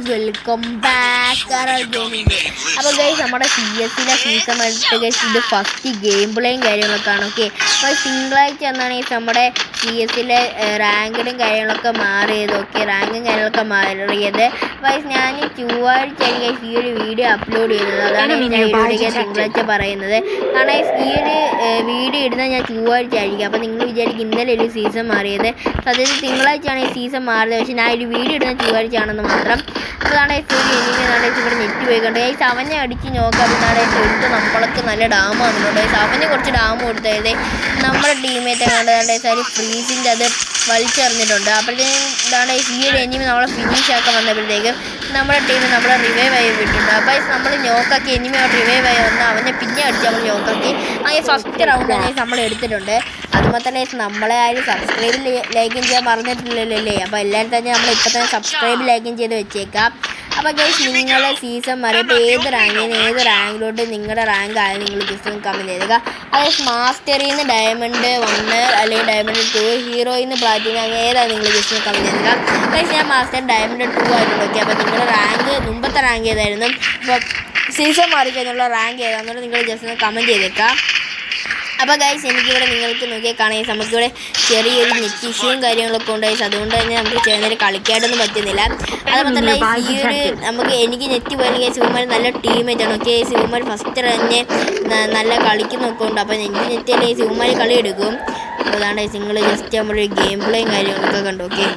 Welcome back gaming. അപ്പോൾ guys നമ്മുടെ CS-ലെ season എടുത്ത് ഗൈസ് ഇത് ഫസ്റ്റ് ഗെയിം പ്ലേയും കാര്യങ്ങളൊക്കെയാണ്. ഓക്കെ, അപ്പോൾ തിങ്കളാഴ്ച എന്നാണ് നമ്മുടെ CS-ലെ റാങ്കും കാര്യങ്ങളൊക്കെ മാറിയത്. ഓക്കെ, റാങ്കും കാര്യങ്ങളൊക്കെ മാറിയത് ഗൈസ് ഞാൻ ചൊവ്വാഴ്ചയാണ് ഗൈസ് ഈ ഒരു വീഡിയോ അപ്ലോഡ് ചെയ്തത്. അതാണ് ഞാൻ ഈ വീഡിയോ തിങ്കളാഴ്ച പറയുന്നത്. കാരണം ഈ ഒരു വീഡിയോ ഇടുന്നത് ഞാൻ ചൊവ്വാഴ്ച ആയിരിക്കും. അപ്പോൾ നിങ്ങൾ വിചാരിക്കും ഇന്നലെ ഒരു സീസൺ മാറിയത്. സത്യത്തിൽ തിങ്കളാഴ്ചയാണ് ഈ സീസൺ മാറിയത്. പക്ഷേ ഞാൻ ഒരു വീഡിയോ ഇടുന്ന ചൊവ്വാഴ്ചയാണെന്ന് മാത്രം. അതാണ് എനിക്കാണ് ഇവിടെ നെറ്റ് പോയിക്കൊണ്ട് ഈ അവനെ അടിച്ച് നോക്കാം. എന്നാണ് എടുത്ത് നമ്മൾക്ക് നല്ല ഡാം വന്നിട്ടുണ്ട്. അവന് കുറച്ച് ഡാം കൊടുത്തത് നമ്മുടെ ടീമേറ്റ് കണ്ടതാണ് സാരി ഫ്രീസിൻ്റെ അത് വലിച്ചെറിഞ്ഞിട്ടുണ്ട്. അപ്പോഴത്തേക്കും ഇതാണ് ഈ ഒരു എനിമി നമ്മളെ ഫിനിഷ് ആക്കാൻ വന്നപ്പോഴത്തേക്കും നമ്മുടെ ടീം നമ്മളെ റിവൈവ് ആയി വിട്ടിട്ടുണ്ട്. അപ്പോൾ നമ്മൾ നോക്കാക്കി എനിമി അവിടെ റിവൈവ് ആയി വന്ന് അവനെ പിന്നെ അടിച്ച് നമ്മൾ നോക്കാക്കി അങ്ങനെ ഫസ്റ്റ് റൗണ്ട് നമ്മൾ എടുത്തിട്ടുണ്ട്. അതുമാത്രമേ നമ്മളെ ആരും സബ്സ്ക്രൈബ് ലൈക്കും ചെയ്യാൻ മറന്നിട്ടില്ലല്ലേ. അപ്പോൾ എല്ലാവരും തന്നെ നമ്മൾ ഇപ്പോൾ തന്നെ സബ്സ്ക്രൈബ് ലൈക്കും ചെയ്ത് വെച്ചേക്കാം. അപ്പോൾ ഗൈസ് നിങ്ങളെ സീസൺ മാറിയപ്പോൾ ഏത് റാങ്കിലോട്ട് നിങ്ങളുടെ റാങ്ക് ആയാലും നിങ്ങൾ ജസ്റ്റ് ഒന്ന് കമൻറ്റ് ചെയ്തേക്കുക. അതായത് മാസ്റ്ററിൽ നിന്ന് ഡയമണ്ട് 1 അല്ലെങ്കിൽ ഡയമണ്ട് 2, ഹീറോയിൽ നിന്ന് പ്ലാറ്റിനം അങ്ങനെ ഏതാണ് നിങ്ങൾ ജസ്റ്റ് ഒന്ന് കമൻറ്റ് ചെയ്തേക്കുക. ഗൈസ് ഞാൻ മാസ്റ്റർ ഡയമണ്ട് 2 ആയിട്ടുണ്ട്. ഓക്കെ, അപ്പോൾ നിങ്ങളുടെ റാങ്ക് മുമ്പത്തെ റാങ്ക് ഏതായിരുന്നു, അപ്പോൾ സീസൺ മാറിക്കഴിഞ്ഞുള്ള റാങ്ക് ഏതാണെന്നുള്ളത് നിങ്ങൾ ജസ്റ്റ് ഒന്ന് കമൻറ്റ് ചെയ്തേക്കാം. അപ്പോൾ ഗൈസ് എനിക്കിവിടെ നിങ്ങൾക്ക് നോക്കിയാൽ കാണാൻ നമുക്കിവിടെ ചെറിയൊരു നെറ്റ് ഇഷ്യൂവും കാര്യങ്ങളൊക്കെ ഉണ്ട് ഗൈസ്. അതുകൊണ്ട് തന്നെ നമുക്ക് ചെറിയ കളിക്കായിട്ടൊന്നും പറ്റുന്നില്ല. അതുപോലെ തന്നെ ഈ ഒരു എനിക്ക് നെറ്റ് പോയാലും ഗൈസ് ഇവന്മാർ നല്ല ടീമേറ്റാണ്. ഓക്കെ, ഇവന്മാർ ഫസ്റ്റ് തന്നെ നല്ല കളിക്കുന്നൊക്കെ ഉണ്ട്. അപ്പോൾ എനിക്ക് നെറ്റല്ലേ ഇവന്മാർ കളി എടുക്കും. അപ്പോൾ അതാണ് നിങ്ങൾ ജസ്റ്റ് നമ്മുടെ ഗെയിം പ്ലേയും കാര്യങ്ങളൊക്കെ കണ്ടു. ഓക്കെ,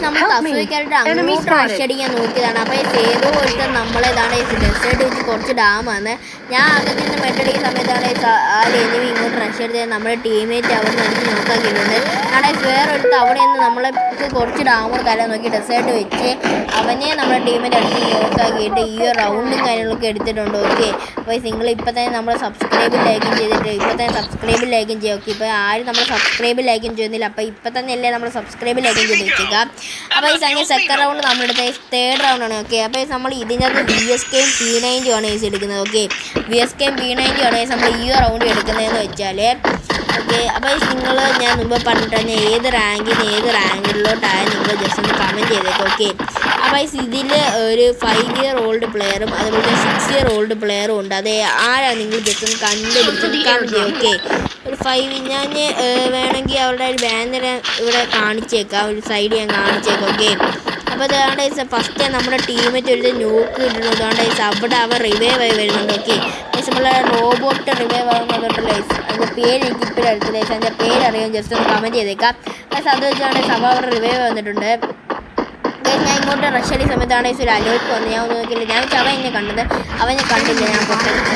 നമ്മൾ തസ്വയ്ക്കായിട്ട് അങ്ങോട്ട് റഷടിക്കാൻ നോക്കിയതാണ്. അപ്പോൾ ഏതോ ഒരുത്തൻ നമ്മളേതാണ് ഡെസേർട്ട് വെച്ച് കുറച്ച് ഡാമാണ്. ഞാൻ അകത്ത് നിന്ന് മെട്ടടിക്കുന്ന സമയത്താണ് ആ എനിമി ഇങ്ങോട്ട് റഷ് എടുത്തത് നമ്മുടെ ടീമേറ്റ് അവിടെ നിന്ന് അടിച്ച് നോക്കാക്കിയിട്ടുണ്ട്. കാരണം വേറൊരുത്ത് അവിടെ നിന്ന് നമ്മൾക്ക് കുറച്ച് ഡാമർ തരാൻ നോക്കി ഡെസേർട്ട് വെച്ച് അവനെ നമ്മുടെ ടീമേറ്റ് അടിച്ച് നോക്കാക്കിയിട്ട് ഈ റൗണ്ടും കാര്യങ്ങളൊക്കെ എടുത്തിട്ടുണ്ട്. ഓക്കെ, അപ്പോൾ നിങ്ങൾ ഇപ്പോൾ തന്നെ നമ്മൾ സബ്സ്ക്രൈബ് ലൈക്കും ചെയ്തിട്ട് ഇപ്പോൾ തന്നെ സബ്സ്ക്രൈബ് ലൈക്കും ചെയ്യുക. ഓക്കെ, ഇപ്പോൾ ആരും നമ്മൾ സബ്സ്ക്രൈബ് ലൈക്കും ചെയ്യുന്നില്ല. അപ്പോൾ ഇപ്പോൾ തന്നെ അല്ലേ നമ്മൾ സബ്സ്ക്രൈബ് ലൈക്കും ചെയ്ത് വെച്ചേക്കാം. അപ്പോൾ ഈ സംഖ്യ സെക്കൻഡ് റൗണ്ട് നമ്മളെടുത്ത തേർഡ് റൗണ്ടാണ്. ഓക്കെ, അപ്പോൾ നമ്മൾ ഇതിനകത്ത് VSKയും P90 ആണ് എടുക്കുന്നത്. ഓക്കെ, VSKയും P90 ആണ് നമ്മൾ ഈ റൗണ്ട് എടുക്കുന്നതെന്ന് വെച്ചാൽ. ഓക്കെ, അപ്പോൾ നിങ്ങൾ ഞാൻ മുമ്പ് പറഞ്ഞിട്ട് ഏത് റാങ്കിലോട്ടായാലും നിങ്ങൾ ജസ്റ്റ് ഒന്ന് കമൻറ്റ് ചെയ്തേക്കും. ഓക്കെ, അപ്പോൾ ഇതിൽ ഒരു 5 year old പ്ലെയറും അതുപോലെ 6 year old പ്ലെയറും ഉണ്ട്. അത് ആരാണ് നിങ്ങൾ ജസ്റ്റ് ഒന്ന് കണ്ടുപിടിച്ചിട്ട് കമൻറ്റ് ചെയ്യും. ഓക്കെ, ഒരു 5 ഞാൻ വേണമെങ്കിൽ അവരുടെ ഒരു ബാനർ ഇവിടെ കാണിച്ചേക്കാം, ഒരു സൈഡ് ഞാൻ കാണിച്ചേക്കാം. ഓക്കെ, അപ്പോൾ അതാണ് ഫസ്റ്റ് നമ്മുടെ ടീമേറ്റ് ഒരു നോക്ക് ഇടുന്നത്. അതുകൊണ്ട് അവിടെ അവൻ റിവൈവ് ആയി വരുന്നുണ്ട്. ഓക്കെ, നമ്മളെ റോബോട്ട് റിവൈവ് ആകുന്നതുകൊണ്ടല്ലേ അതിൻ്റെ പേര് എനിക്ക് ഇപ്പോഴും എടുത്തില്ല. അതിൻ്റെ പേരറിയാം, ജസ്റ്റ് ഒന്ന് കമൻറ്റ് ചെയ്തേക്കാം. അത് വെച്ചാണ് സഭ അവിടെ റിവൈവ് വന്നിട്ടുണ്ട്. ഞാൻ ഇങ്ങോട്ട് റഷ് അടിയ സമയത്താണ് ഒരു അലേർട്ട് വന്നത്. ഞാൻ ഒന്നും നോക്കിയില്ല. ഞാൻ അവൻ എന്നെ കണ്ടത്, അവനെ കണ്ടില്ല.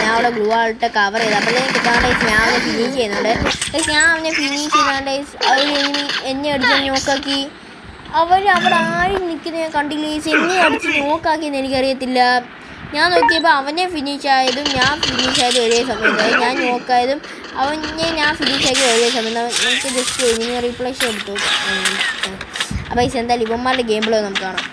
ഞാൻ അവിടെ ഗ്ലൂ ആയിട്ട് കവർ ചെയ്ത് അപ്പോഴത്തേക്ക് കിട്ടാണ്ട് ഞാൻ അവനെ ഫിനിഷ് ചെയ്യുന്നുണ്ട്. ഞാൻ അവനെ ഫിനിഷ് ചെയ്താണ്ട് അവർ എന്നെ അടിച്ച് നോക്കാക്കി. അവിടെ ആരും നിൽക്കുന്നത് ഞാൻ കണ്ടില്ല. എന്നെ അടിച്ച് നോക്കാക്കിയെന്ന് എനിക്കറിയത്തില്ല. ഞാൻ നോക്കിയപ്പോൾ അവനെ ഫിനിഷ് ആയതും ഞാൻ ഫിനിഷ് ആയതും ഒരേ സമയത്തായി. ഞാൻ നോക്കായതും ഞാൻ ഫിനിഷ് ആക്കി ഒരേ സമയത്ത്. നമുക്ക് ജസ്റ്റ് ഇനി റീപ്ലേസ് എടുത്തു. അപ്പോൾ എന്തായാലും ഇവന്മാരുടെ ഗെയിം പ്ലേ നമുക്ക് കാണാം.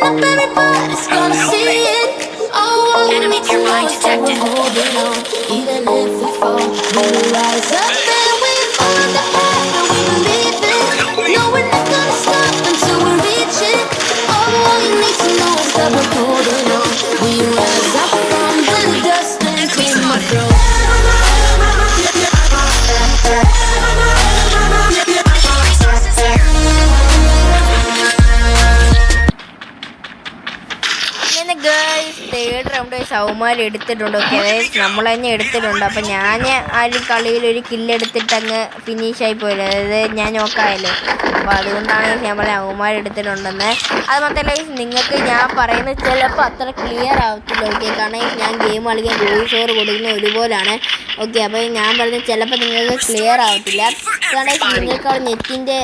Everybody's gonna see it. Oh, enemy nearby detected. Even if we fall, we'll rise up and we find the path that we believe in. No, we're not gonna stop until we reach it. All you need to know is that we're holding on. We rise up from the dust and clear my throat. Third round സൗമാർ എടുത്തിട്ടുണ്ട്. Okay, അതായത് നമ്മൾ തന്നെ എടുത്തിട്ടുണ്ട്. അപ്പം ഞാൻ ആ ഒരു കളിയിൽ ഒരു കില്ലെടുത്തിട്ട് അങ്ങ് ഫിനിഷായി പോയില്ല. അതായത് ഞാൻ നോക്കാമല്ലോ. അപ്പോൾ അതുകൊണ്ടാണ് നമ്മളെ അവന്മാർ എടുത്തിട്ടുണ്ടെന്ന്. അത് മാത്രമല്ല നിങ്ങൾക്ക് ഞാൻ പറയുന്നത് ചിലപ്പോൾ അത്ര ക്ലിയർ ആവത്തില്ല. ഓക്കെ, കാരണം ഞാൻ ഗെയിം കളിക്കാൻ വോയിസ് ഓവർ കൊടുക്കുന്നത് ഒരുപോലെയാണ്. ഓക്കെ, അപ്പോൾ ഞാൻ പറയുന്നത് ചിലപ്പോൾ നിങ്ങൾക്ക് ക്ലിയർ ആവത്തില്ല. കാരണം നിങ്ങൾക്ക് അവിടെ നെറ്റിൻ്റെ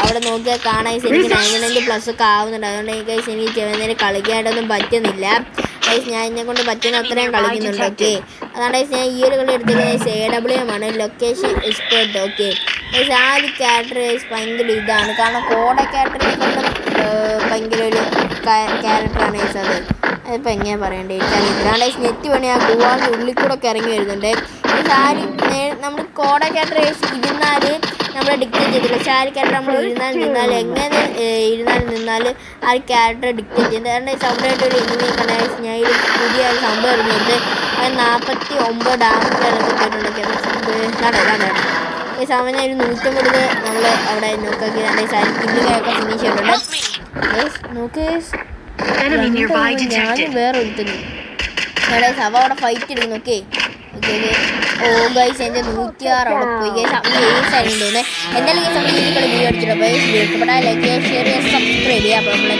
അവിടെ നോക്കിയാൽ കാണാൻ എനിക്ക് 99+ ഒക്കെ ആവുന്നുണ്ട്. അതുകൊണ്ട് എനിക്ക് ചെറിയ നേരം കളിക്കാനായിട്ടൊന്നും പറ്റുന്നില്ല. ഗൈസ് ഞാൻ ഇതിനെ കൊണ്ട് പറ്റുന്ന അത്രയും കളിക്കുന്നുണ്ട്. ഓക്കെ അതാണ് ഗൈസ് ഞാൻ ഈ ഒരു കളി എടുത്തിരിക്കുന്നത് AWM ആണ്, ലൊക്കേഷൻ എക്സ്പേർട്ട്. ഓക്കെ ഗൈസ് ആ ഒരു ക്യാരക്ടർ ഗൈസ് ഭയങ്കര ഇതാണ്, കാരണം കോഡ ക്യാരക്ടറിനെക്കൊണ്ടും ഭയങ്കര ഒരു ക്യാരക്ടറാണ് ഗൈസ് അത്. അതിപ്പോൾ എങ്ങനെയാണ് പറയേണ്ടത് എനിക്കറിയില്ല. ഗൈസ് നെറ്റ് വേണേൽ ആ ഗുവാൻ്റെ ഉള്ളിൽ കൂടെ ഒക്കെ ഇറങ്ങി വരുന്നുണ്ട്. നമ്മൾ കോഡ ക്യാരക്ടർ ഇരുന്നാൽ നമ്മൾ ഡിക്റ്റേറ്റ് ചെയ്തില്ല, പക്ഷേ ആ ഒരു ക്യാരക്ടർ നമ്മൾ നിന്നാൽ എങ്ങനെ നിന്നാൽ ആ ഒരു ക്യാരക്ടർ ഡിക്റ്റേറ്റ് ചെയ്യുന്നത്. കാരണം സൗണ്ടായിട്ട് ഒരു എനിമി കണ്ട ഞാൻ ഒരു പുതിയ ഒരു സംഭവം ഇരുന്നുണ്ട്, അത് 49 ഡാമേജാണ് കിട്ടിയിട്ടുണ്ട്. ഈ സമയം ഒരു 150 നമ്മൾ അവിടെ നോക്കി കില്ലിങ്ങൊക്കെ ഫിനിഷ് ചെയ്തിട്ടുണ്ട്. നോക്ക് ഞാനും വേറെ ഒരുത്തുന്നു അവ അവിടെ ഫൈറ്റ് എടുക്കുന്നു. ഓക്കെ ഓ ഗൈസ് എൻ്റെ 106 അവിടെ പോയി ഗൈസ് അവന് ഏസ് ആയിരുന്നു തോന്നുന്നത്. എന്തായാലും ഗൈസ് നമ്മൾ ഈ വീഡിയോ അടിച്ചിട്ട് അപ്പോൾ വീഡിയോ ഇഷ്ടപ്പെട്ടാൽ ലൈക്ക് ചെയ്യുക, ഷെയർ ചെയ്യുക, സബ്സ്ക്രൈബ് ചെയ്യുക. അപ്പോൾ നമ്മൾ